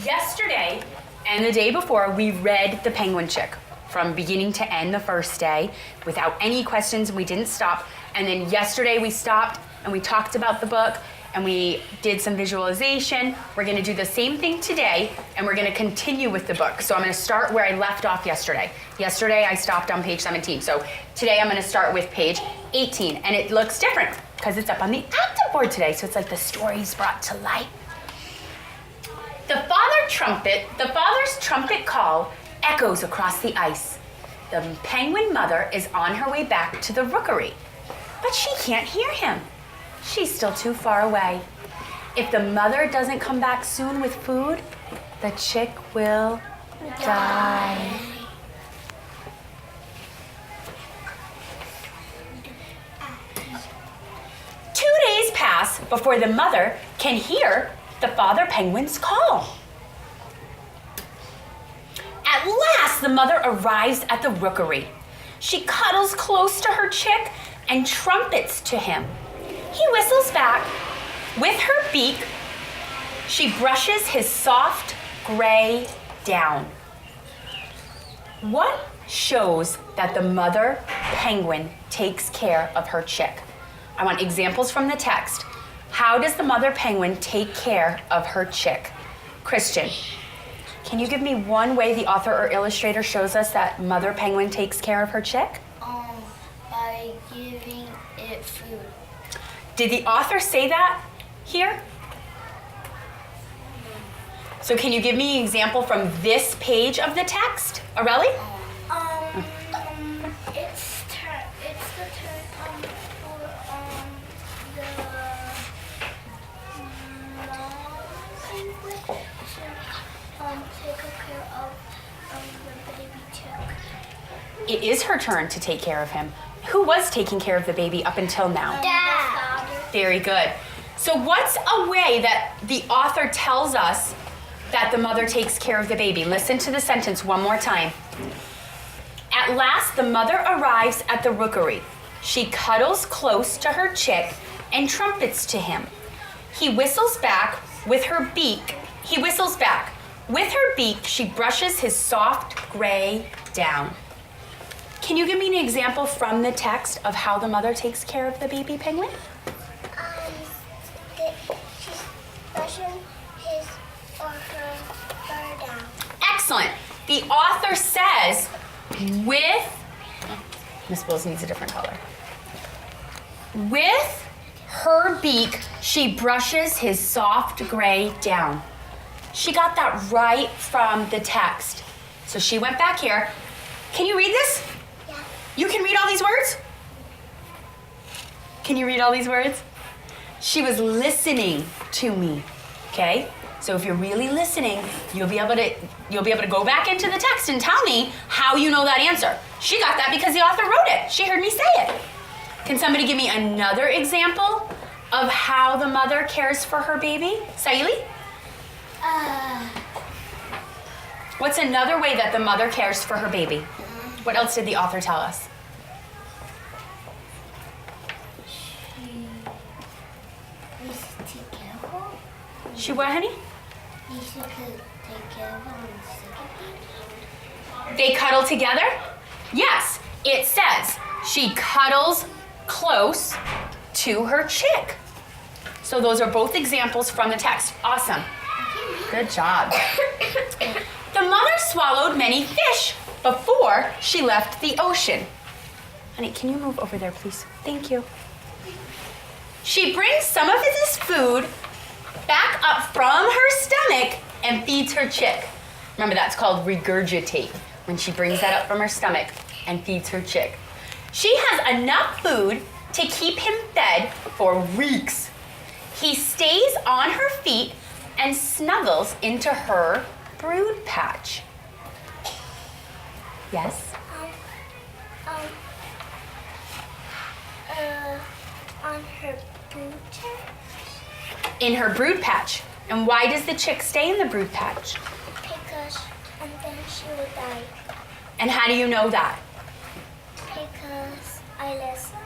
Yesterday and the day before, we read The Penguin Chick from beginning to end the first day without any questions. We didn't stop. And then yesterday we stopped and we talked about the book and we did some visualization. We're going to do the same thing today and we're going to continue with the book. So I'm going to start where I left off yesterday. Yesterday I stopped on page 17. So today I'm going to start with page 18. And it looks different because it's up on the active board today. So it's like the story's brought to life. The father's trumpet call echoes across the ice. The penguin mother is on her way back to the rookery, but she can't hear him. She's still too far away. If the mother doesn't come back soon with food, the chick will die. Two days pass before the mother can hear the father penguin's call. At last, the mother arrives at the rookery. She cuddles close to her chick and trumpets to him. He whistles back. With her beak, she brushes his soft gray down. What shows that the mother penguin takes care of her chick? I want examples from the text. How does the mother penguin take care of her chick? Christian, can you give me one way the author or illustrator shows us that mother penguin takes care of her chick? By giving it food. Did the author say that here? So can you give me an example from this page of the text, Aurelie? It's the turn for the mom to take care of the baby chick. It is her turn to take care of him. Who was taking care of the baby up until now? Dad. Very good. So what's a way that the author tells us that the mother takes care of the baby? Listen to the sentence one more time. At last, the mother arrives at the rookery. She cuddles close to her chick and trumpets to him. He whistles back with her beak. With her beak, she brushes his soft gray down. Can you give me an example from the text of how the mother takes care of the baby penguin? She's brushing his or her fur down. Excellent. The author says Miss Bills needs a different color. With her beak, she brushes his soft gray down. She got that right from the text. So she went back here. Can you read this? Yeah. You can read all these words? Can you read all these words? She was listening to me, okay? So if you're really listening, you'll be able to go back into the text and tell me how you know that answer. She got that because the author wrote it. She heard me say it. Can somebody give me another example of how the mother cares for her baby? Saili? What's another way that the mother cares for her baby? What else did the author tell us? She needs to take care of her. She what, honey? Needs to take care of her and They cuddle together? Yes, it says she cuddles close to her chick. So those are both examples from the text. Awesome. Good job. The mother swallowed many fish before she left the ocean. Honey, can you move over there, please? Thank you. She brings some of this food back up from her stomach and feeds her chick. Remember, that's called regurgitate, when she brings that up from her stomach and feeds her chick. She has enough food to keep him fed for weeks. He stays on her feet and snuggles into her brood patch. Yes? On her brood patch. In her brood patch. And why does the chick stay in the brood patch? Because, and then she will die. And how do you know that? Because I listened.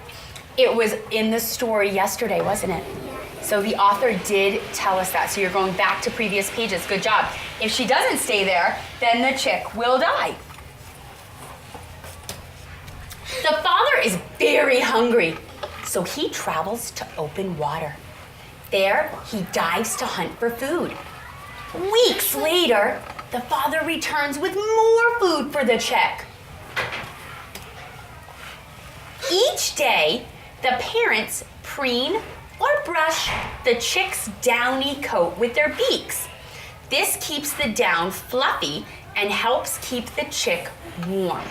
It was in the story yesterday, wasn't it? Yeah. So the author did tell us that. So you're going back to previous pages. Good job. If she doesn't stay there, then the chick will die. The father is very hungry, so he travels to open water. There, he dives to hunt for food. Weeks later, the father returns with more food for the chick. Each day, the parents preen or brush the chick's downy coat with their beaks. This keeps the down fluffy and helps keep the chick warm.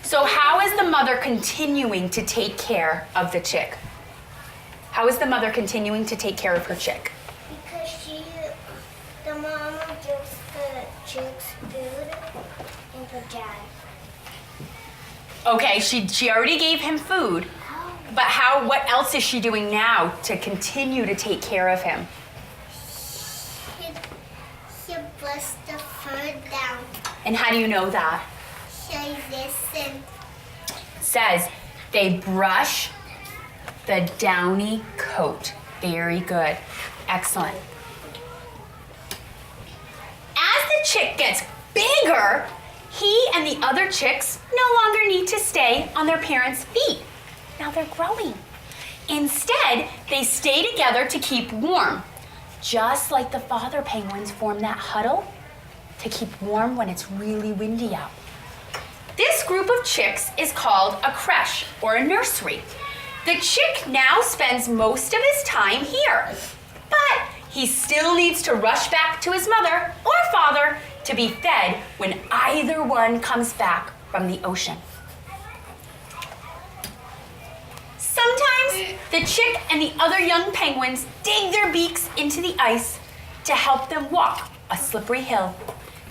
So how is the mother continuing to take care of the chick? How is the mother continuing to take care of her chick? Because the mama gives the chicks food and the dad. Okay, she already gave him food, but what else is she doing now to continue to take care of him? He puts the food down. And how do you know that? She listens. Says they brush the downy coat. Very good. Excellent. As the chick gets bigger, he and the other chicks no longer need to stay on their parents' feet. Now they're growing. Instead, they stay together to keep warm, just like the father penguins form that huddle to keep warm when it's really windy out. This group of chicks is called a creche or a nursery. The chick now spends most of his time here, but he still needs to rush back to his mother or father to be fed when either one comes back from the ocean. Sometimes the chick and the other young penguins dig their beaks into the ice to help them walk a slippery hill.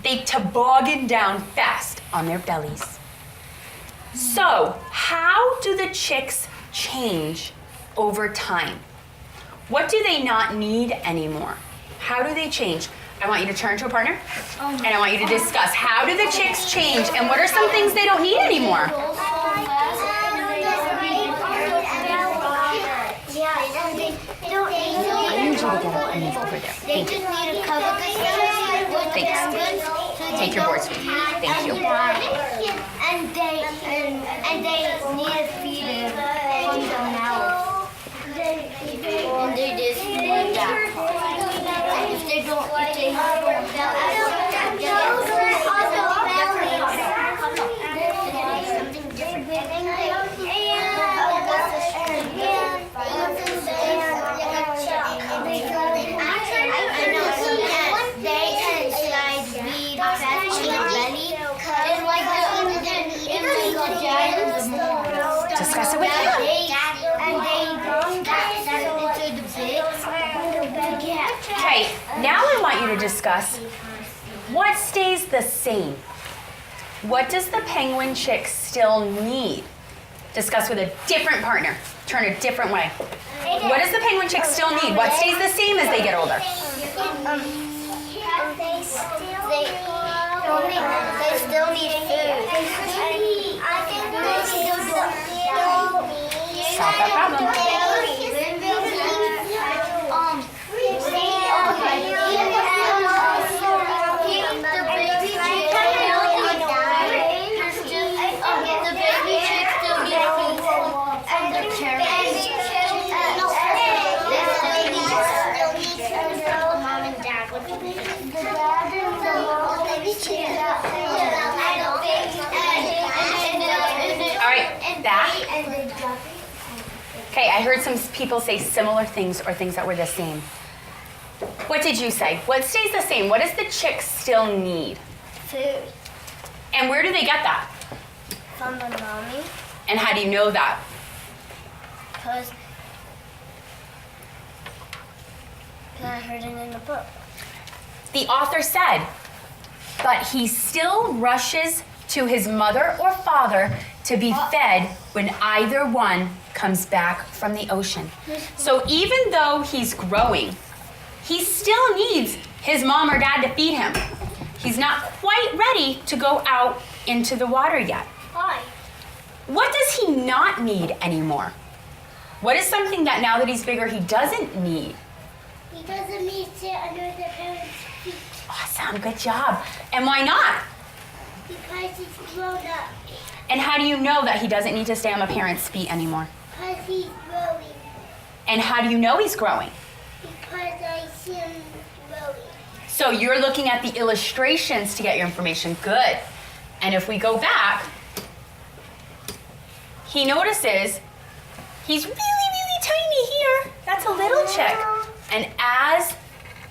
They toboggan down fast on their bellies. So, how do the chicks change over time? What do they not need anymore? How do they change? I want you to turn to a partner, and I want you to discuss how do the chicks change and what are some things they don't need anymore? I need you to get up and move over there. Thank you. Thanks. Take your board, sweetie. Thank you. And they need to feed from the mouth. And they just need that part. If they don't, Discuss it with him. Okay, now I want you to discuss what stays the same. What does the penguin chick still need? Discuss with a different partner. Turn a different way. What does the penguin chick still need? What stays the same as they get older? They still need food. Solve that problem. All right, back. Okay, I heard some people say similar things or things that were the same. What did you say? What stays the same? What does the chick still need? Food. And where do they get that? From the mommy. And how do you know that? Because I heard it in the book. The author said, but he still rushes to his mother or father to be fed when either one comes back from the ocean. So even though he's growing, he still needs his mom or dad to feed him. He's not quite ready to go out into the water yet. Why? What does he not need anymore? What is something that now that he's bigger he doesn't need? He doesn't need to sit under the parents' feet. Awesome, good job. And why not? Because he's grown up. And how do you know that he doesn't need to stay on the parents' feet anymore? Because he's growing. And how do you know he's growing? Because I see him growing. So you're looking at the illustrations to get your information. Good. And if we go back, he notices he's really, really tiny here. That's a little chick. And as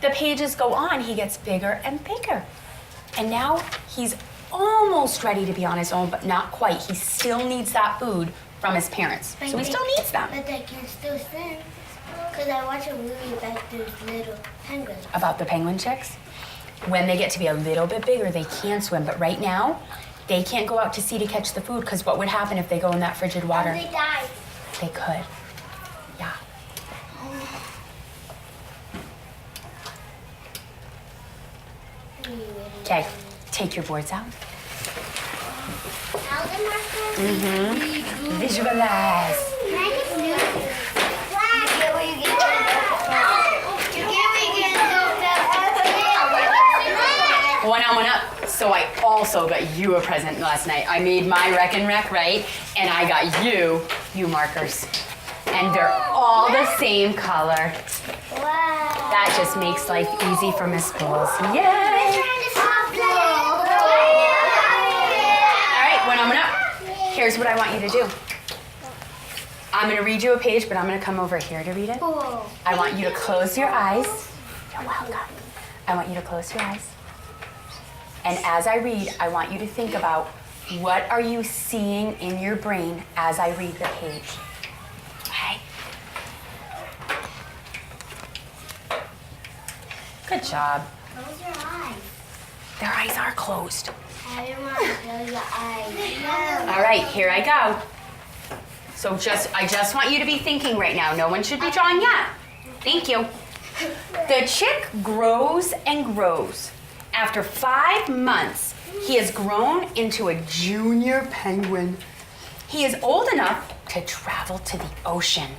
the pages go on, he gets bigger and bigger. And now he's almost ready to be on his own, but not quite. He still needs that food from his parents. So he still needs them. But they can still swim. Because I watch a movie about those little penguins. About the penguin chicks? When they get to be a little bit bigger, they can swim. But right now, they can't go out to sea to catch the food because what would happen if they go in that frigid water? They die. They could. Yeah. Okay, take your boards out. Visualize. One on, one up. So I also got you a present last night. I made my Wreck and Wreck, right? And I got you markers. And they're all the same color. Wow. That just makes life easy for Miss Bowles. Yay! All right, one on, one up. Here's what I want you to do. I'm gonna read you a page, but I'm gonna come over here to read it. I want you to close your eyes. You're welcome. I want you to close your eyes. And as I read, I want you to think about what are you seeing in your brain as I read the page. Okay? Good job. Close your eyes. Their eyes are closed. I don't want to close your eyes. All right, here I go. So I just want you to be thinking right now. No one should be drawing yet. Thank you. The chick grows and grows. After 5 months, he has grown into a junior penguin. He is old enough to travel to the ocean.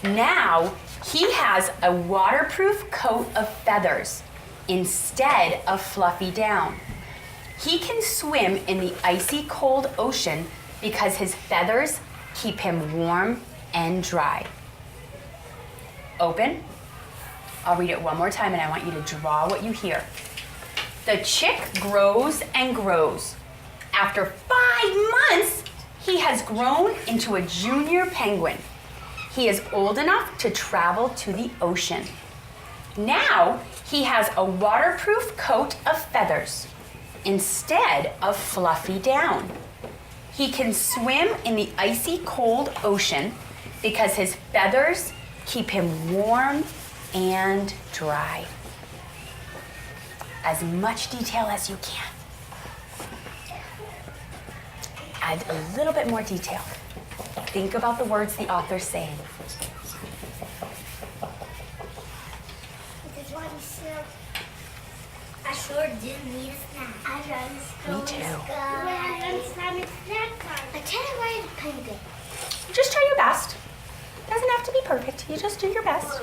Now, he has a waterproof coat of feathers instead of fluffy down. He can swim in the icy cold ocean because his feathers keep him warm and dry. Open. I'll read it one more time and I want you to draw what you hear. The chick grows and grows. After 5 months, he has grown into a junior penguin. He is old enough to travel to the ocean. Now, he has a waterproof coat of feathers instead of fluffy down. He can swim in the icy cold ocean because his feathers keep him warm and dry. As much detail as you can. Add a little bit more detail. Think about the words the author's saying. This one is I sure did need a snack. I run Me too. I can't ride a penguin. Just try your best. Doesn't have to be perfect. You just do your best.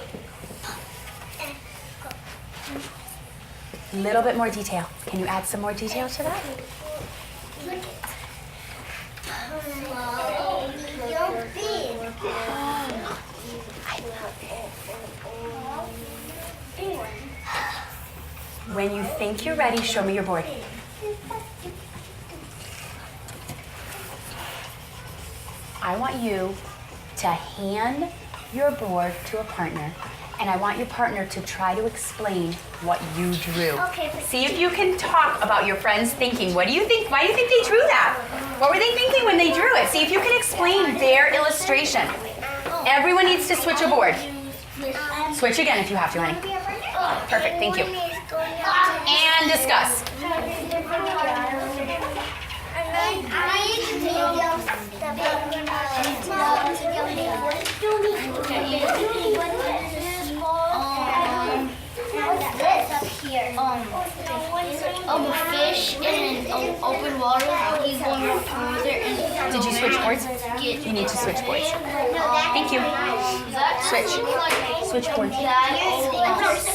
A little bit more detail. Can you add some more detail to that? You're big. When you think you're ready, show me your board. I want you to hand your board to a partner, and I want your partner to try to explain what you drew. Okay. See if you can talk about your friends' thinking. What do you think? Why do you think they drew that? What were they thinking when they drew it? See if you can explain their illustration. Everyone needs to switch a board. Switch again if you have to, honey. Perfect, thank you. And discuss. of a fish in an open water. He's going to walk towards it and Did you switch boards? You need to switch boards. Thank you. Switch. Switch boards.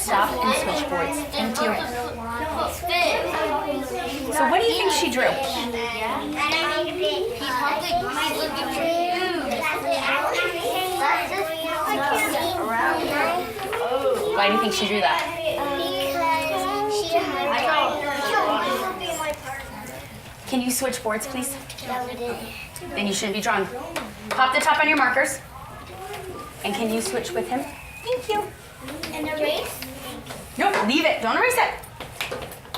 Stop and switch boards. Thank you. So what do you think she drew? Why do you think she drew that? Can you switch boards, please? Then you shouldn't be drawing. Pop the top on your markers. And can you switch with him? Thank you. And erase? Nope, leave it. Don't erase it.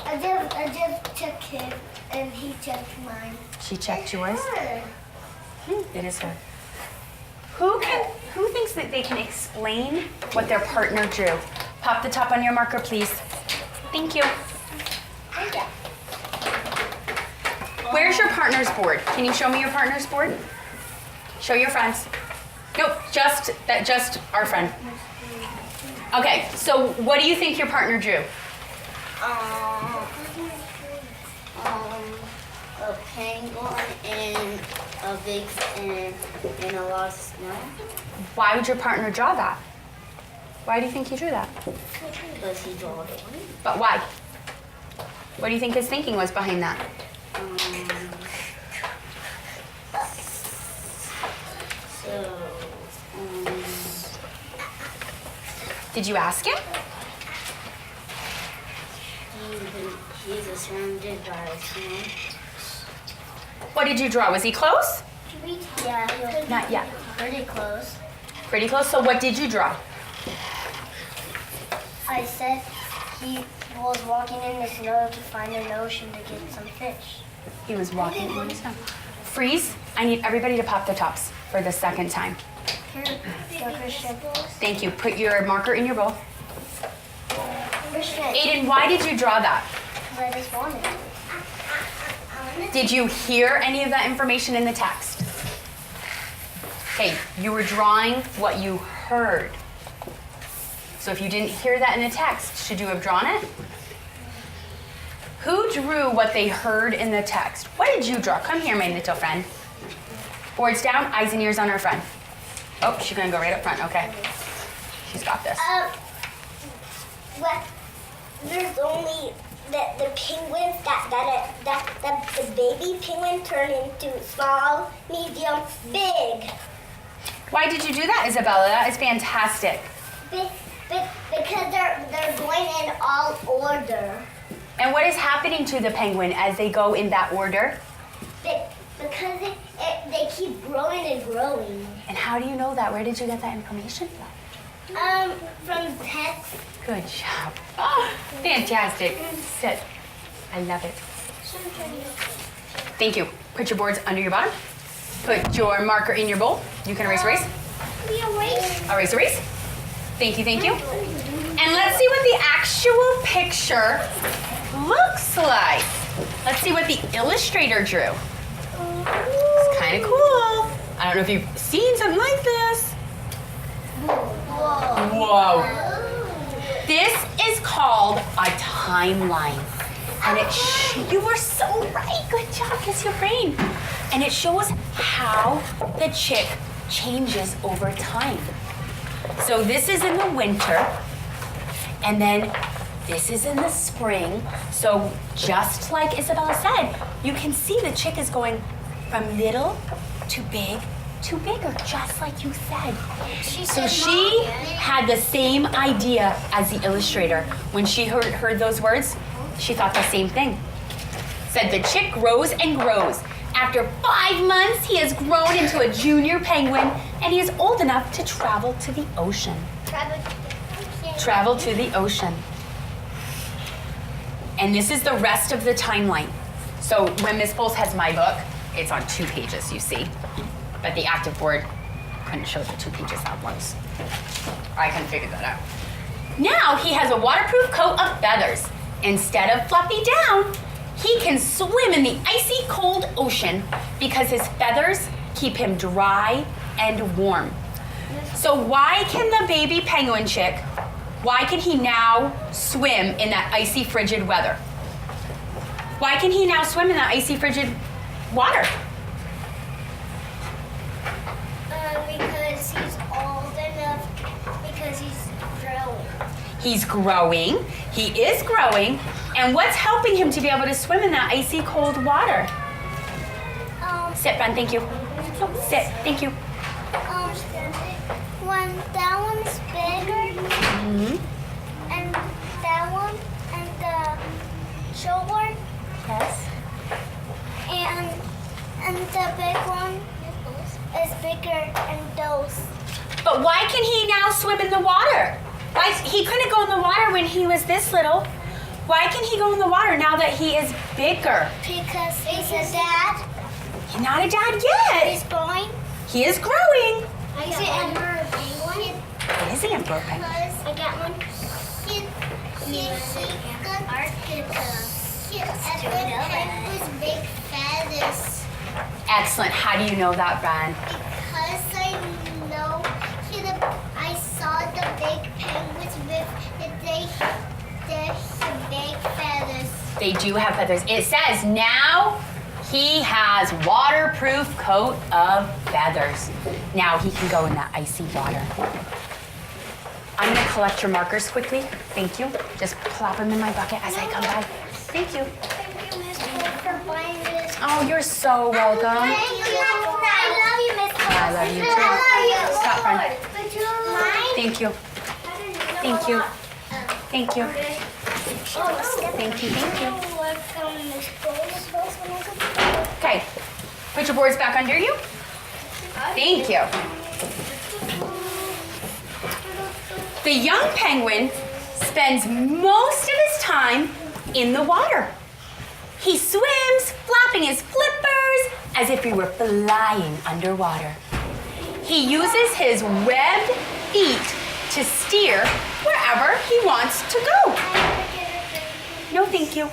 I just checked him and he checked mine. She checked yours. It is her. Who thinks that they can explain what their partner drew? Pop the top on your marker, please. Thank you. Where's your partner's board? Can you show me your partner's board? Show your friends. Nope, just our friend. Okay, so what do you think your partner drew? A penguin and a big and a lot of snow. Why would your partner draw that? Why do you think he drew that? Because he drew it. But why? What do you think his thinking was behind that? Did you ask him? He's surrounded by snow. What did you draw? Was he close? Yeah, Not yet. pretty close. Pretty close. So what did you draw? I said he was walking in the snow to find an ocean to get some fish. He was walking in the snow. Freeze. I need everybody to pop the tops for the second time. Christian. Thank you. Put your marker in your bowl. Christian. Aiden, why did you draw that? I just wanted. Did you hear any of that information in the text? Okay, you were drawing what you heard. So if you didn't hear that in the text, should you have drawn it? Who drew what they heard in the text? What did you draw? Come here, my little friend. Boards down, eyes and ears on her friend. Oh, she's gonna go right up front, okay. She's got this. What? There's only the penguins that the baby penguin turned into small, medium, big. Why did you do that, Isabella? That is fantastic. Because they're going in all order. And what is happening to the penguin as they go in that order? Because they keep growing and growing. And how do you know that? Where did you get that information from? From text. Good job. Oh, fantastic. Sit. I love it. Thank you. Put your boards under your bottom. Put your marker in your bowl. You can erase. We erase. Erase. Thank you, thank you. And let's see what the actual picture looks like. Let's see what the illustrator drew. It's kind of cool. I don't know if you've seen something like this. Whoa. This is called a timeline. And you were so right. Good job, kiss your brain. And it shows how the chick changes over time. So this is in the winter, and then this is in the spring. So just like Isabella said, you can see the chick is going from little to bigger, just like you said. So she had the same idea as the illustrator. When she heard those words, she thought the same thing. Said the chick grows and grows. After 5 months, he has grown into a junior penguin, and he is old enough to travel to the ocean. Travel to the ocean. And this is the rest of the timeline. So when Miss Bowles has my book, it's on 2 pages, you see. But the active board couldn't show the 2 pages at once. I couldn't figure that out. Now he has a waterproof coat of feathers. Instead of fluffy down, he can swim in the icy cold ocean because his feathers keep him dry and warm. So why can the baby penguin chick, why can he now swim in that icy frigid weather? Why can he now swim in that icy, frigid water? Because he's old enough, because he's growing. He's growing. He is growing. And what's helping him to be able to swim in that icy, cold water? Sit, friend. Thank you. Sit. Thank you. When that one's bigger, and that one, and the short one, Yes. and the big one is bigger and those. But why can he now swim in the water? Why he couldn't go in the water when he was this little? Why can he go in the water now that he is bigger? Because he's a dad. He's not a dad yet. He's growing. He is growing. Is it emperor penguin? It is the emperor penguin. I got one. He got with big feathers. Excellent. How do you know that, Bran? Because I know I saw the big penguins with the big feathers. They do have feathers. It says now he has waterproof coat of feathers. Now he can go in that icy water. I'm gonna collect your markers quickly. Thank you. Just plop them in my bucket as I come by. Thank you. Thank you, Miss Cole, for buying this. Oh, you're so welcome. Thank you. I love you, Miss Cole. I love you too. I love you. Stop, friend. Mine? Thank you. Thank you. Thank you. Thank you. Thank you. Okay. Put your boards back under you. Thank you. The young penguin spends most of his time in the water. He swims, flapping his flippers as if he were flying underwater. He uses his webbed feet to steer wherever he wants to go. No, thank you.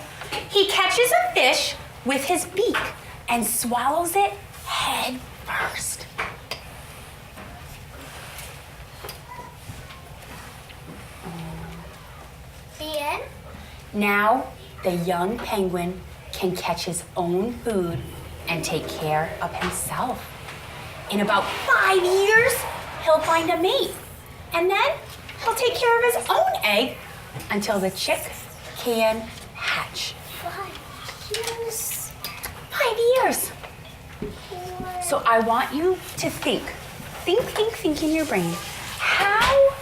He catches a fish with his beak and swallows it head first. The end? Now, the young penguin can catch his own food and take care of himself. In about 5 years, he'll find a mate. And then he'll take care of his own egg until the chick can hatch. 5 years. 5 years. So I want you to think in your brain. How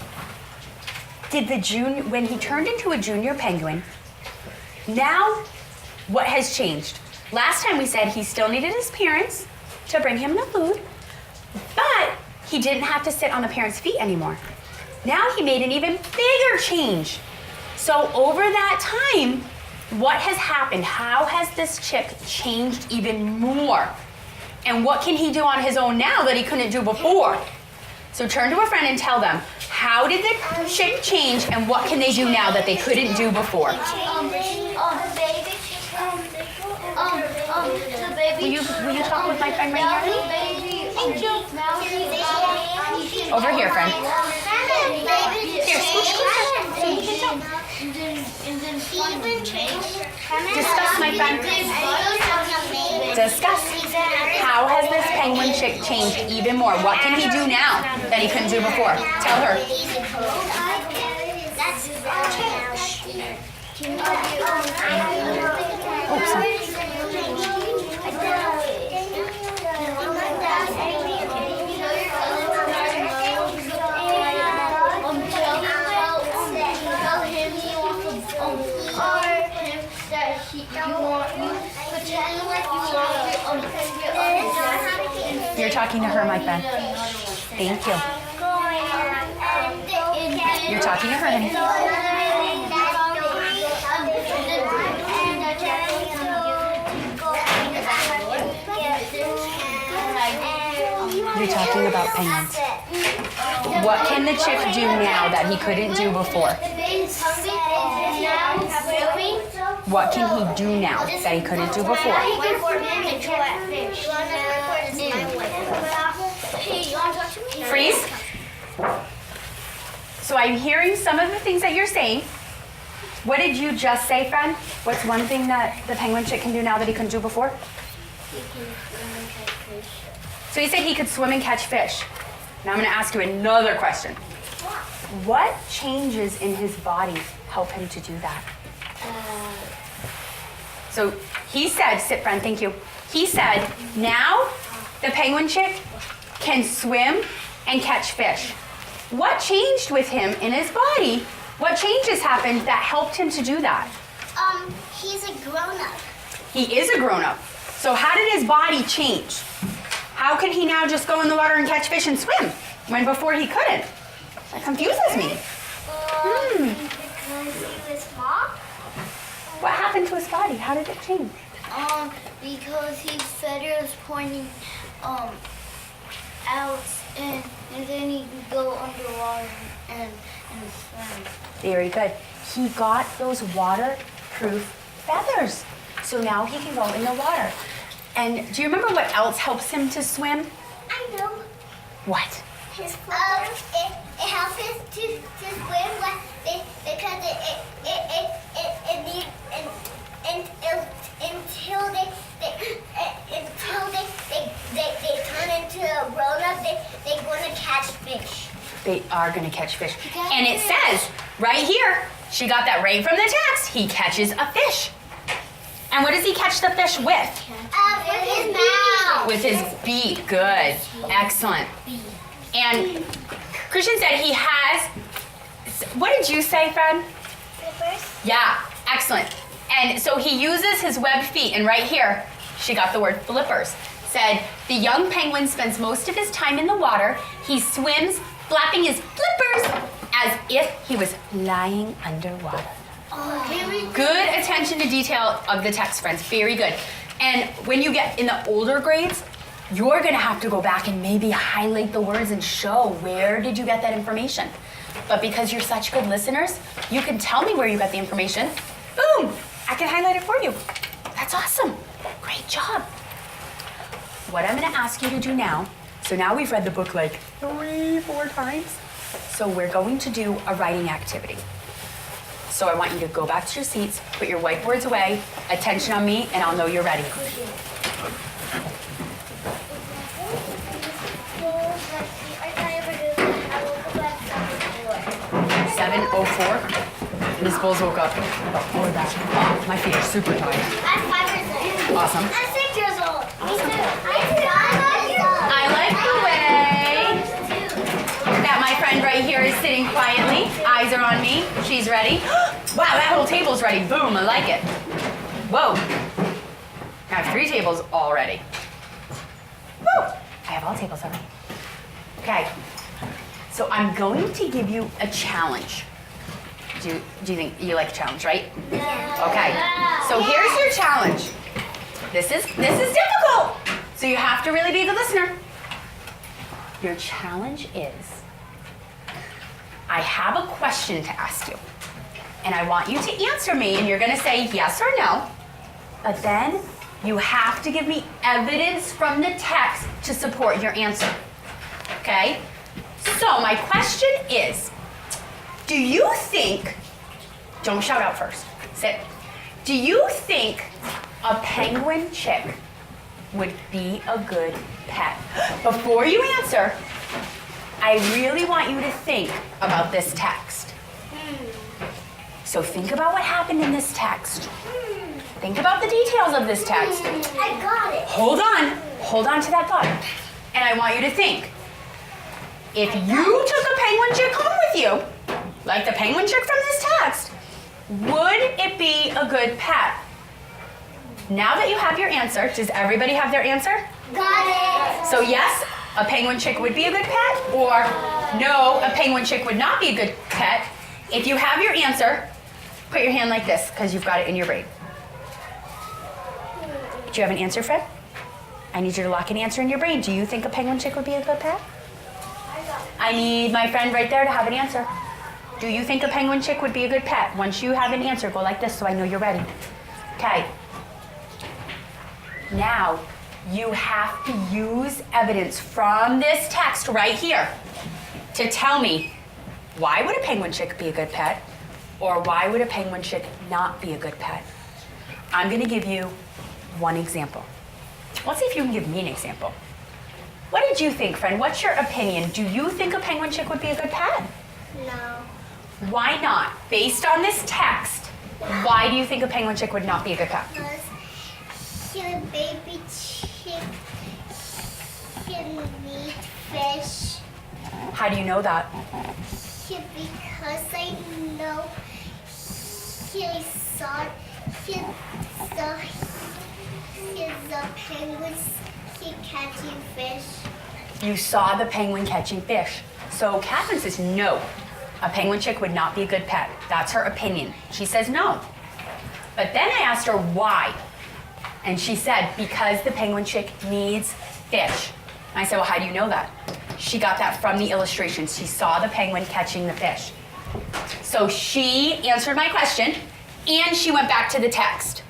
did when he turned into a junior penguin, now what has changed? Last time we said he still needed his parents to bring him the food, but he didn't have to sit on the parents' feet anymore. Now he made an even bigger change. So over that time, what has happened? How has this chick changed even more? And what can he do on his own now that he couldn't do before? So turn to a friend and tell them, how did the chick change and what can they do now that they couldn't do before? The baby. Will you talk with my friend right here? Thank you. Over here, friend. Here, scooch closer so you can talk. Discuss, my friend. Discuss. How has this penguin chick changed even more? What can he do now that he couldn't do before? Tell her. Oops, sorry. You're talking to her, my friend. Thank you. You're talking to her, honey. You're talking about penguins. What can the chick do now that he couldn't do before? What can he do now that he couldn't do before? Freeze. So I'm hearing some of the things that you're saying. What did you just say, friend? What's one thing that the penguin chick can do now that he couldn't do before? He can swim and catch fish. So he said he could swim and catch fish. Now I'm going to ask you another question. What changes in his body help him to do that? So he said, sit friend, thank you. He said, now the penguin chick can swim and catch fish. What changed with him in his body? What changes happened that helped him to do that? He's a grown-up. He is a grown-up. So how did his body change? How can he now just go in the water and catch fish and swim when before he couldn't? That confuses me. Because he was small? What happened to his body? How did it change? Because his feather was pointing out, and then he could go underwater and swim. Very good. He got those waterproof feathers. So now he can go in the water. And do you remember what else helps him to swim? I know. What? His feathers. It helps him to swim because it needs until they turn into a grown-up, they're going to catch fish. They are going to catch fish. And it says right here, she got that right from the text, he catches a fish. And what does he catch the fish with? With his mouth. With his beak. Good. Excellent. And Christian said he has, what did you say, Fred? Flippers. Yeah, excellent. And so he uses his webbed feet, and right here, she got the word flippers. Said, the young penguin spends most of his time in the water. He swims, flapping his flippers as if he was lying underwater. Good attention to detail of the text, friends. Very good. And when you get in the older grades, you're going to have to go back and maybe highlight the words and show where did you get that information. But because you're such good listeners, you can tell me where you got the information. Boom! I can highlight it for you. That's awesome. Great job. What I'm going to ask you to do now, so now we've read the book like 3-4 times. So we're going to do a writing activity. So I want you to go back to your seats, put your whiteboards away, attention on me, and I'll know you're ready. 7:04. Miss Bowles woke up before that. Oh, my feet are super tired. I'm 5 years old. Awesome. I'm 6 years old. I like the way that my friend right here is sitting quietly. Eyes are on me. She's ready. Wow, that whole table's ready. Boom, I like it. Whoa. I have 3 tables already. Woo! I have all tables already. Okay. So I'm going to give you a challenge. Do you think you like a challenge, right? Yeah. Okay. So here's your challenge. This is difficult. So you have to really be a good listener. Your challenge is, I have a question to ask you. And I want you to answer me, and you're going to say yes or no. But then you have to give me evidence from the text to support your answer. Okay? So my question is, do you think, don't shout out first, sit. Do you think a penguin chick would be a good pet? Before you answer, I really want you to think about this text. So think about what happened in this text. Think about the details of this text. I got it. Hold on to that thought. And I want you to think, if you took a penguin chick home with you, like the penguin chick from this text, would it be a good pet? Now that you have your answer, does everybody have their answer? Got it. So yes, a penguin chick would be a good pet, or no, a penguin chick would not be a good pet. If you have your answer, put your hand like this, because you've got it in your brain. Do you have an answer, Fred? I need you to lock an answer in your brain. Do you think a penguin chick would be a good pet? I need my friend right there to have an answer. Do you think a penguin chick would be a good pet? Once you have an answer, go like this so I know you're ready. Okay. Now, you have to use evidence from this text right here to tell me, why would a penguin chick be a good pet? Or why would a penguin chick not be a good pet? I'm gonna give you one example. Let's see if you can give me an example. What did you think, friend? What's your opinion? Do you think a penguin chick would be a good pet? No. Why not? Based on this text, why do you think a penguin chick would not be a good pet? Because your baby chick can eat fish. How do you know that? Because I know he saw the penguins catching fish. You saw the penguin catching fish. So Catherine says no, a penguin chick would not be a good pet. That's her opinion. She says no. But then I asked her why. And she said, because the penguin chick needs fish. And I said, well, how do you know that? She got that from the illustrations. She saw the penguin catching the fish. So she answered my question and she went back to the text.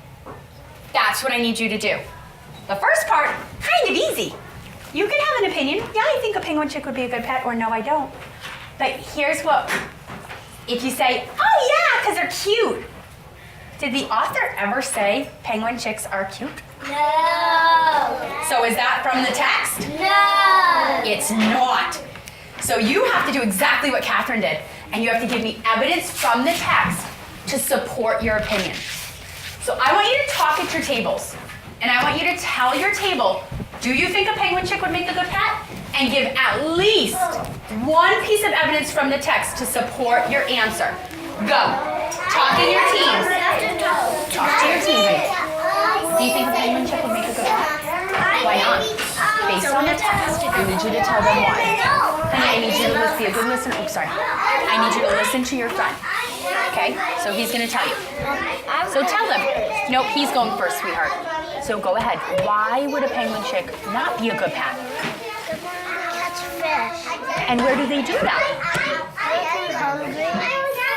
That's what I need you to do. The first part, kind of easy. You can have an opinion. Yeah, I think a penguin chick would be a good pet, or no, I don't. But here's what, if you say, oh yeah, because they're cute. Did the author ever say penguin chicks are cute? No. So is that from the text? No. It's not. So you have to do exactly what Catherine did, and you have to give me evidence from the text to support your opinion. So I want you to talk at your tables, and I want you to tell your table, do you think a penguin chick would make a good pet? And give at least one piece of evidence from the text to support your answer. Go. Talk in your teams. Talk to your teammates. Do you think a penguin chick would make a good pet? Why not? Based on the text, I need you to tell them why. And I need you to be a good listener. Oh, sorry. I need you to listen to your friend. Okay? So he's going to tell you. So tell them. Nope, he's going first, sweetheart. So go ahead. Why would a penguin chick not be a good pet? Catch fish. And where do they do that? They're hungry.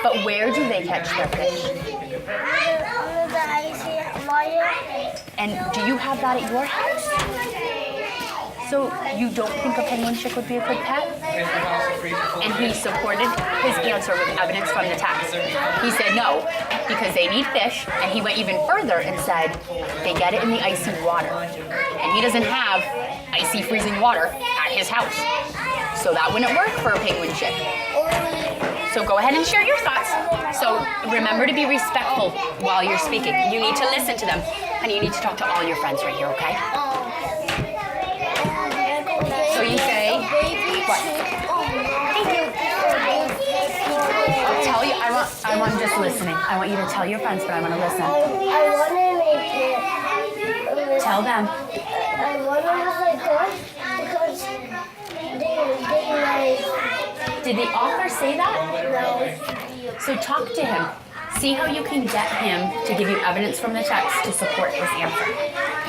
But where do they catch their fish? The icy water. And do you have that at your house? So you don't think a penguin chick would be a good pet? And he supported his answer with evidence from the text. He said no, because they need fish, and he went even further and said they get it in the icy water. And he doesn't have icy freezing water at his house. So that wouldn't work for a penguin chick. So go ahead and share your thoughts. So remember to be respectful while you're speaking. You need to listen to them, and you need to talk to all your friends right here, okay? So you say, what? I'll tell you, I want just listening. I want you to tell your friends, but I want to listen. I want to make it. Tell them. I want to make it because they like. Did the author say that? No. So talk to him. See how you can get him to give you evidence from the text to support his answer.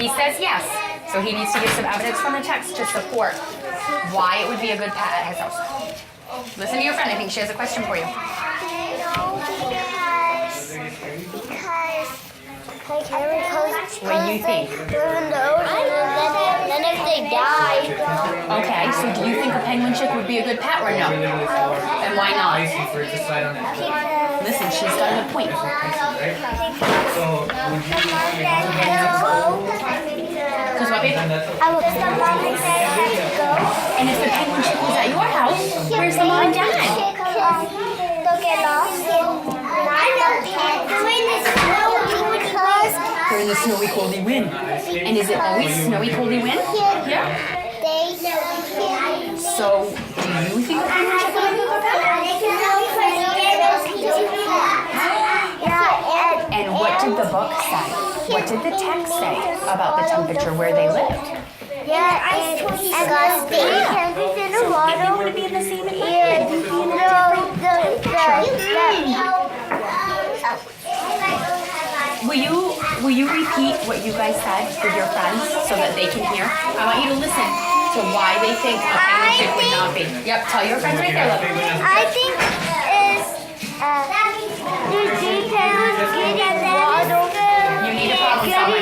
He says yes, so he needs to give some evidence from the text to support why it would be a good pet at his house. Listen to your friend. I think she has a question for you. No, because What do you think? they're in the ocean, and then if they die. Okay, so do you think a penguin chick would be a good pet or no? And why not? Listen, she's got a good point. Because what, babe? I would the mom and dad have to go. And if the penguin chick was at your house, where's the mom and dad? They'll get lost. They're in the snowy, coldy wind. And is it always snowy, coldy wind? Yeah. So, do you think a penguin chick would be a good pet? And what did the book say? What did the text say about the temperature where they lived? Yeah, and they can be in the water. They want to be in the same Will you repeat what you guys said with your friends so that they can hear? I want you to listen to why they think a penguin chick would not be. Yep, tell your friends right there, look. I think is the penguins getting water. You need a problem solver.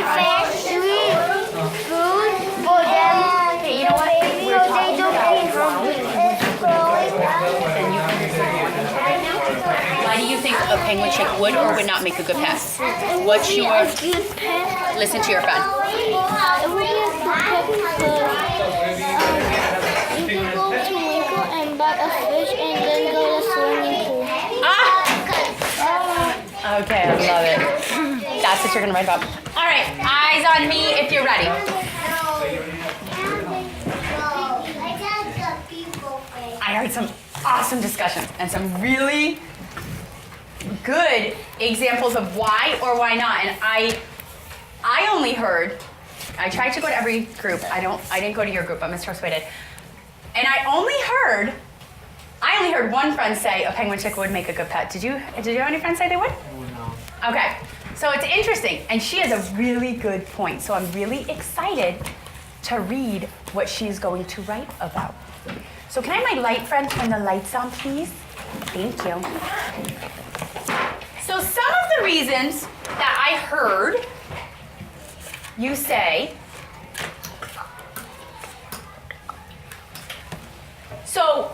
Food for them. Hey, you know what? We're talking about why Then then you understand more than right now. Why do you think a penguin chick would or would not make a good pet? What's your... good pet? Listen to your friend. It would be a good pet because you can go to Winko and buy a fish and then go to swimming pool. Okay, I love it. That's what you're gonna write about. All right, eyes on me if you're ready. I heard some awesome discussions and some really good examples of why or why not. And I only heard, I tried to go to every group. I didn't go to your group, but Mr. Josue did. And I only heard one friend say a penguin chick would make a good pet. Did you have any friends say they would? No. Okay, so it's interesting, and she has a really good point. So I'm really excited to read what she's going to write about. So can I have my light friend turn the lights on, please? Thank you. So some of the reasons that I heard you say, so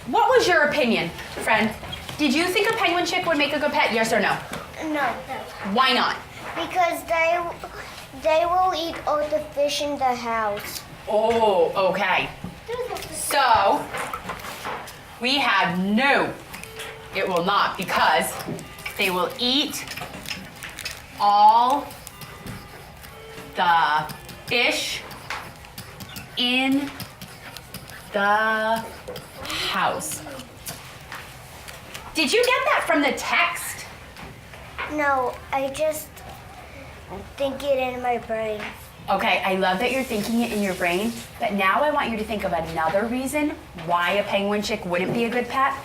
what was your opinion, friend? Did you think a penguin chick would make a good pet, yes or no? No. Why not? Because they will eat all the fish in the house. Oh, okay. So, we have no, it will not, because they will eat all the fish in the house. Did you get that from the text? No, I just think it in my brain. Okay, I love that you're thinking it in your brain, but now I want you to think of another reason why a penguin chick wouldn't be a good pet,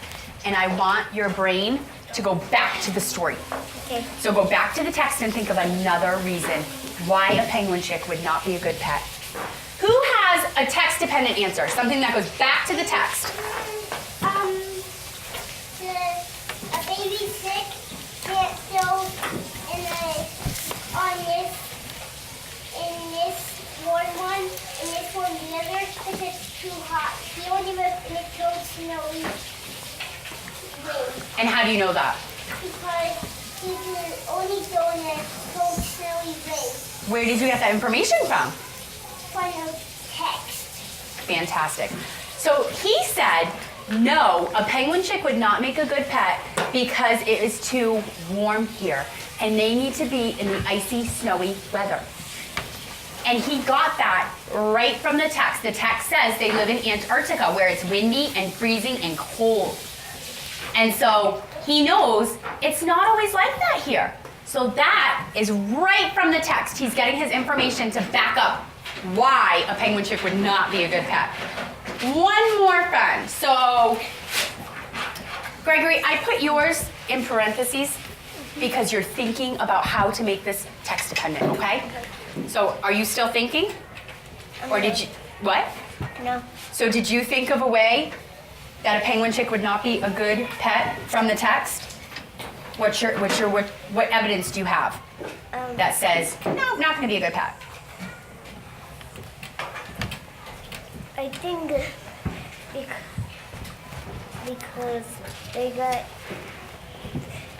and I want your brain to go back to the story. Okay. So go back to the text and think of another reason why a penguin chick would not be a good pet. Who has a text-dependent answer, something that goes back to the text? A baby chick can't go on this one, and this one the other, because it's too hot. He only lives in a cold, snowy way. And how do you know that? Because he can only go in a cold, snowy way. Where did you get that information from? From a text. Fantastic. So he said, no, a penguin chick would not make a good pet because it is too warm here, and they need to be in the icy, snowy weather. And he got that right from the text. The text says they live in Antarctica where it's windy and freezing and cold. And so he knows it's not always like that here. So that is right from the text. He's getting his information to back up why a penguin chick would not be a good pet. One more friend. So, Gregory, I put yours in parentheses because you're thinking about how to make this text dependent, okay? So, are you still thinking? Or did you, what? No. So did you think of a way that a penguin chick would not be a good pet from the text? What evidence do you have that says, no, not gonna be a good pet? I think because they got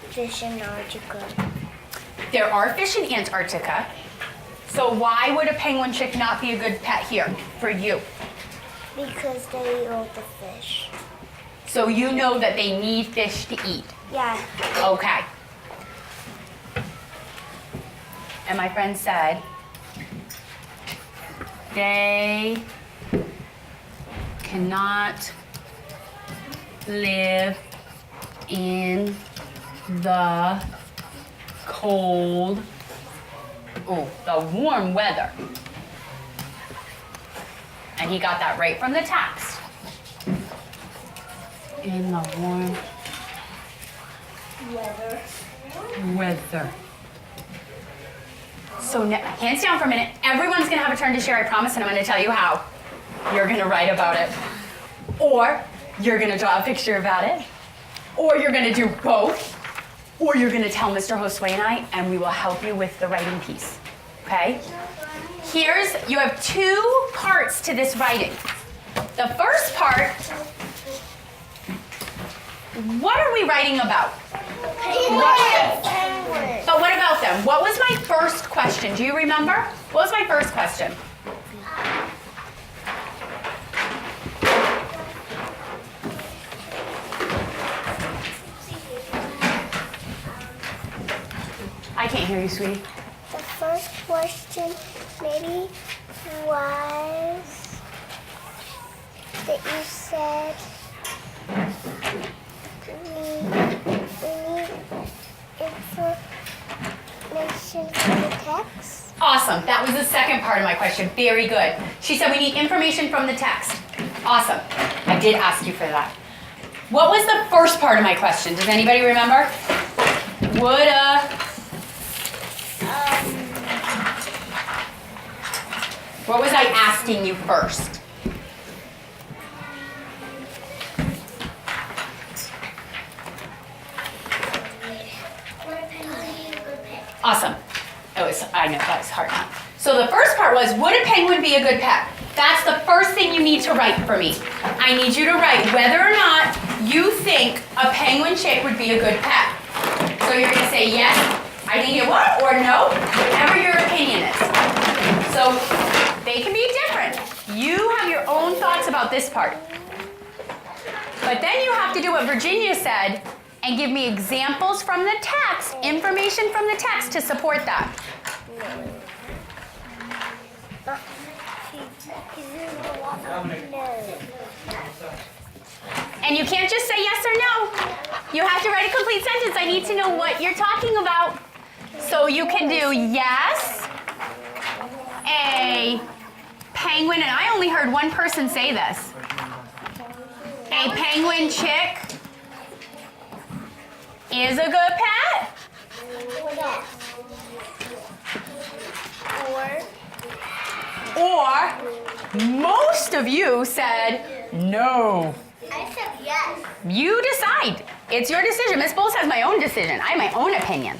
fish in Antarctica. There are fish in Antarctica. So why would a penguin chick not be a good pet here for you? Because they eat all the fish. So you know that they need fish to eat. Yeah. Okay. And my friend said, they cannot live in the cold, the warm weather. And he got that right from the text. In the warm weather. So hands down for a minute. Everyone's gonna have a turn to share, I promise, and I'm gonna tell you how. You're gonna write about it. Or you're gonna draw a picture about it. Or you're gonna do both. Or you're gonna tell Mr. Josue and I, and we will help you with the writing piece, okay? You have two parts to this writing. The first part, what are we writing about? Penguin. But what about them? What was my first question? Do you remember? What was my first question? I can't hear you, sweetie. The first question maybe was that you said we need information from the text. Awesome. That was the second part of my question. Very good. She said we need information from the text. Awesome. I did ask you for that. What was the first part of my question? Does anybody remember? What was I asking you first? Awesome. I know that was hard. So the first part was, would a penguin be a good pet? That's the first thing you need to write for me. I need you to write whether or not you think a penguin chick would be a good pet. So you're going to say yes, I think it would, or no, whatever your opinion is. So they can be different. You have your own thoughts about this part. But then you have to do what Virginia said and give me examples from the text, information from the text to support that. And you can't just say yes or no. You have to write a complete sentence. I need to know what you're talking about. So you can do yes, a penguin, and I only heard one person say this. A penguin chick is a good pet. Or most of you said no. I said yes. You decide. It's your decision. Miss Bowles has my own decision. I have my own opinion.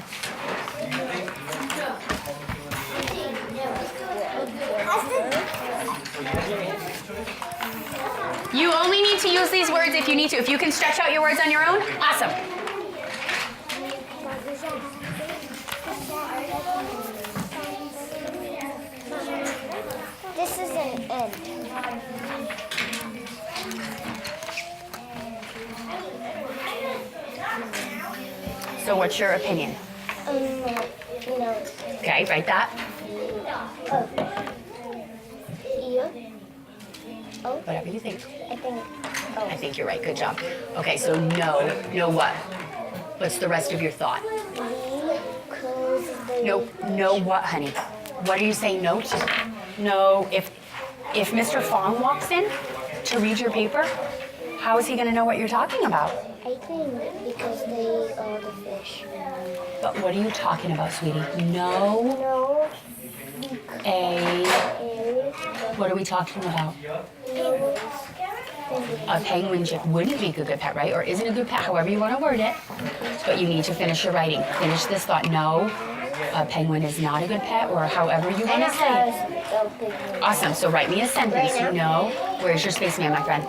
You only need to use these words if you need to. If you can stretch out your words on your own, awesome. This is an end. So what's your opinion? No. Okay, write that. Whatever you think. I think you're right. Good job. Okay, so no. No what? What's the rest of your thought? No what, honey? What are you saying no to? No, if Mr. Fong walks in to read your paper, how is he going to know what you're talking about? I think because they eat all the fish. But what are you talking about, sweetie? No. No. What are we talking about? A penguin chick wouldn't be a good pet, right? Or isn't a good pet, however you want to word it. But you need to finish your writing. Finish this thought. No, a penguin is not a good pet, or however you want to say it. Awesome. So write me a sentence. You know. Where's your spaceman, my friend?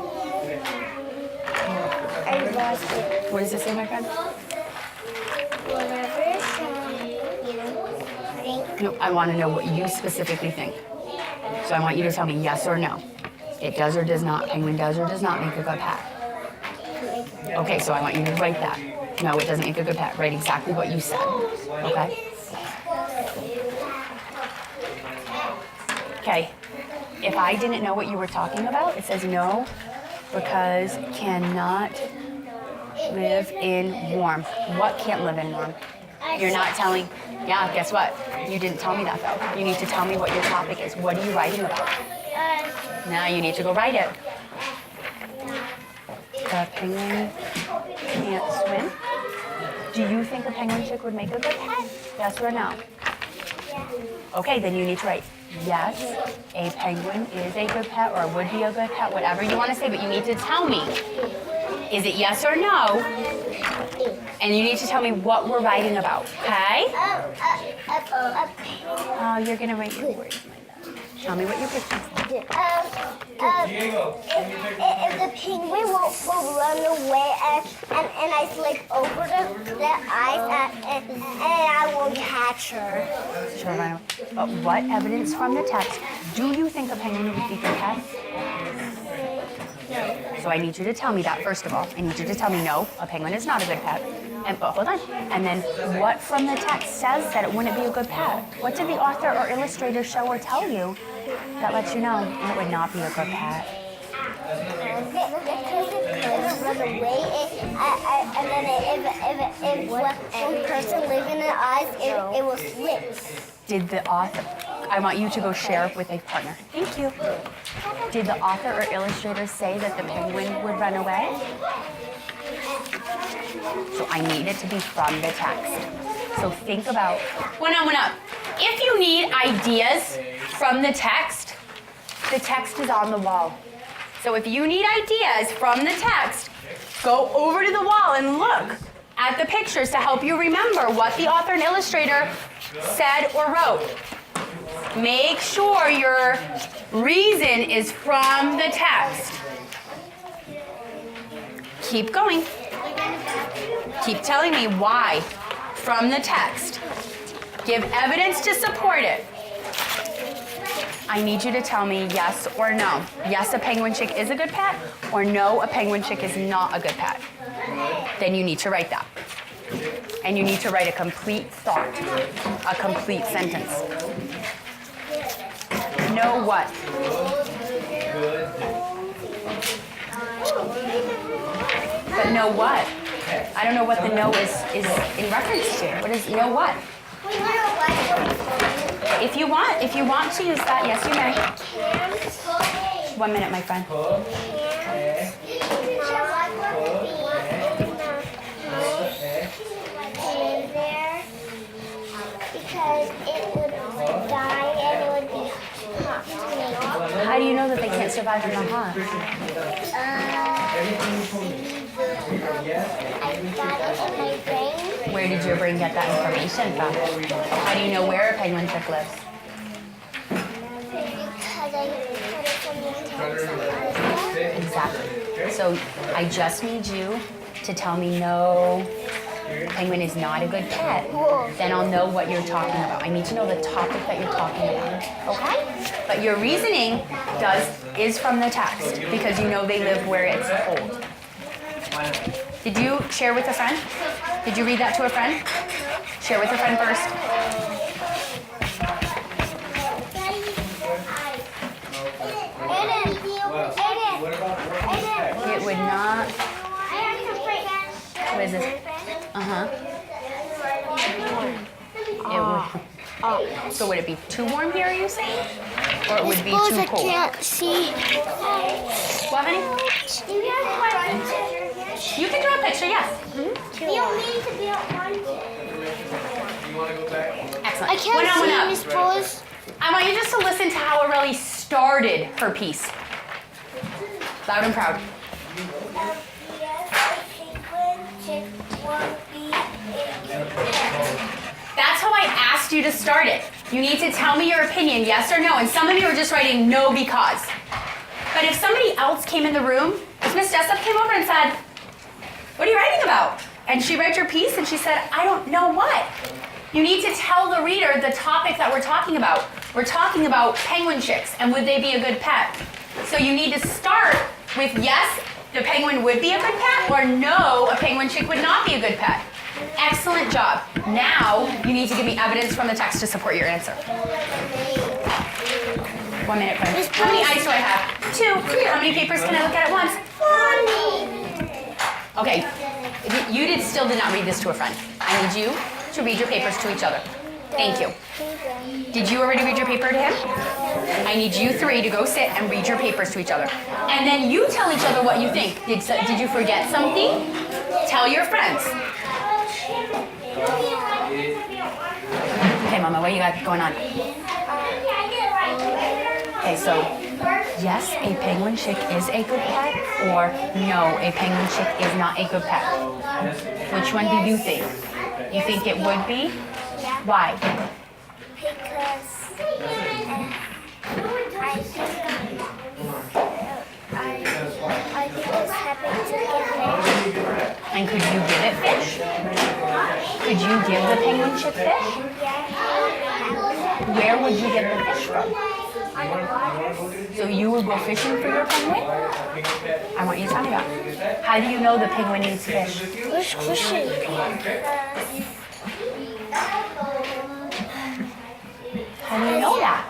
I lost it. What does it say, my friend? Whatever you think. No, I want to know what you specifically think. So I want you to tell me yes or no. It does or does not. Penguin does or does not make a good pet. Okay, so I want you to write that. No, it doesn't make a good pet. Write exactly what you said. Okay? Okay. If I didn't know what you were talking about, it says no, because cannot live in warm. What can't live in warm? You're not telling. Yeah, guess what? You didn't tell me that though. You need to tell me what your topic is. What are you writing about? Now you need to go write it. A penguin can't swim. Do you think a penguin chick would make a good pet? Yes or no? Okay, then you need to write yes, a penguin is a good pet or would be a good pet, whatever you want to say, but you need to tell me. Is it yes or no? And you need to tell me what we're writing about, okay? Oh, you're going to write your words, my love. Tell me what you picture. If the penguin will run away and I flick over the ice and I will catch her. Sure, Reno. But what evidence from the text do you think a penguin would be a good pet? So I need you to tell me that first of all. I need you to tell me no, a penguin is not a good pet. But hold on. And then what from the text says that it wouldn't be a good pet? What did the author or illustrator show or tell you that lets you know it would not be a good pet? Because it could run away, and then if one person living in the ice, it will slip. Did the author, I want you to go share with a partner. Thank you. Did the author or illustrator say that the penguin would run away? So I need it to be from the text. So think about, one up. If you need ideas from the text is on the wall. So if you need ideas from the text, go over to the wall and look at the pictures to help you remember what the author and illustrator said or wrote. Make sure your reason is from the text. Keep going. Keep telling me why from the text. Give evidence to support it. I need you to tell me yes or no. Yes, a penguin chick is a good pet, or no, a penguin chick is not a good pet. Then you need to write that. And you need to write a complete thought, a complete sentence. No what? But no what? I don't know what the no is in reference to. What is no what? If you want to use that, yes, you may. 1 minute, my friend. Because it would die and it would be hot. How do you know that they can't survive in the hot? I got it in my brain. Where did your brain get that information from? How do you know where a penguin chick lives? Because I heard it from the text. Exactly. So I just need you to tell me no, penguin is not a good pet. Then I'll know what you're talking about. I need to know the topic that you're talking about. Okay? But your reasoning is from the text because you know they live where it's cold. Did you share with a friend? Did you read that to a friend? Share with a friend first. It would not. What is this? It would. So would it be too warm here, are you saying? Or it would be too cold? I can't see. What, honey? You can draw a picture, yes. You don't need to be on Excellent. I can't see, Miss Bose. I want you just to listen to how Aurelie started her piece. Loud and proud. That's how I asked you to start it. You need to tell me your opinion, yes or no. And some of you are just writing no because. But if somebody else came in the room, if Miss Jessup came over and said, "What are you writing about?" And she read your piece and she said, "I don't know what." You need to tell the reader the topic that we're talking about. We're talking about penguin chicks and would they be a good pet? So you need to start with yes, the penguin would be a good pet, or no, a penguin chick would not be a good pet. Excellent job. Now you need to give me evidence from the text to support your answer. 1 minute, friend. How many eyes do I have? 2. How many papers can I look at once? 1. Okay, you still did not read this to a friend. I need you to read your papers to each other. Thank you. Did you already read your paper to him? I need you 3 to go sit and read your papers to each other. And then you tell each other what you think. Did you forget something? Tell your friends. Okay, Mama, what you got going on? Okay, so yes, a penguin chick is a good pet, or no, a penguin chick is not a good pet. Which one do you think? You think it would be? Why? Because I think it's happy to get fish. And could you give it fish? Could you give the penguin chick fish? Yeah. Where would you get the fish from? On the water. So you would go fishing for your penguin? I want you to tell me that. How do you know the penguin needs fish? Who's fishing? How do you know that?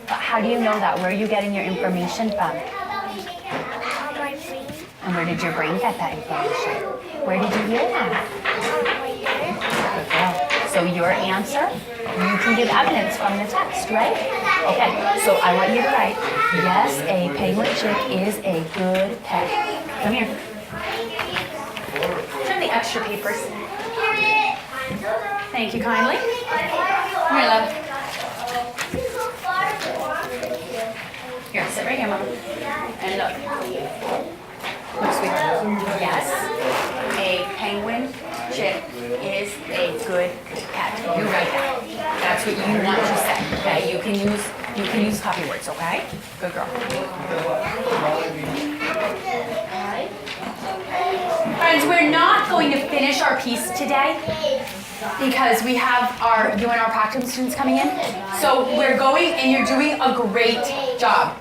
But how do you know that? Where are you getting your information from? And where did your brain get that information? Where did you hear that? Good girl. So your answer, you can give evidence from the text, right? Okay, so I want you to write, yes, a penguin chick is a good pet. Come here. Turn the extra papers. Thank you kindly. Come here, love. Here, sit right here, Mama. And look. Look, sweetheart. Yes, a penguin chick is a good pet. You write that. That's what you want to say. Okay, you can use copy words. Okay, good girl. Friends, we're not going to finish our piece today because we have you and our practicum students coming in. So we're going, and you're doing a great job.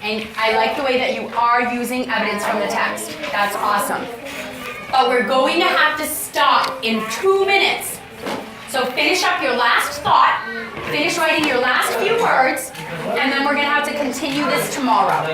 And I like the way that you are using evidence from the text. That's awesome. But we're going to have to stop in 2 minutes. So finish up your last thought, finish writing your last few words, and then we're going to have to continue this tomorrow.